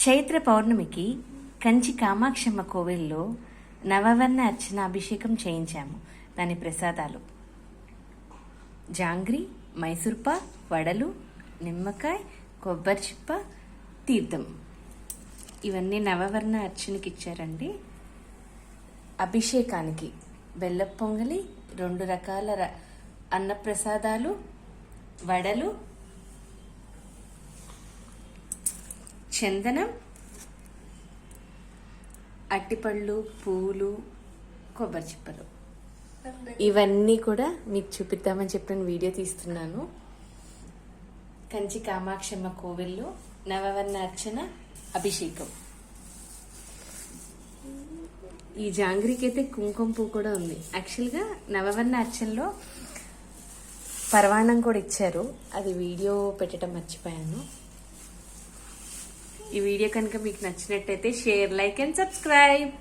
చైత్ర పౌర్ణమికి కంచి కామాక్షమ్మ కోవిల్లో నవవర్ణ అర్చన అభిషేకం చేయించాము. దాని ప్రసాదాలు జాంగ్రీ, మైసూర్పా, వడలు, నిమ్మకాయ, కొబ్బరి చిప్ప, తీర్థం. ఇవన్నీ నవవర్ణ అర్చనకి ఇచ్చారండి. అభిషేకానికి బెల్ల పొంగలి, 2 రకాల అన్నప్రసాదాలు, వడలు, చందనం, అట్టిపళ్ళు, పువ్వులు, కొబ్బరి చిప్పలు. ఇవన్నీ కూడా మీకు చూపిద్దామని చెప్పిన వీడియో తీస్తున్నాను. కంచి కామాక్షమ్మ కోవిల్లో నవవర్ణ అర్చన అభిషేకం. ఈ జాంగ్రీకి అయితే కుంకుమ పువ్వు కూడా ఉంది. యాక్చువల్గా నవవర్ణ అర్చనలో పరవాణం కూడా ఇచ్చారు, అది వీడియో పెట్టడం మర్చిపోయాను. ఈ వీడియో కనుక మీకు నచ్చినట్టయితే షేర్, లైక్ అండ్ సబ్స్క్రైబ్.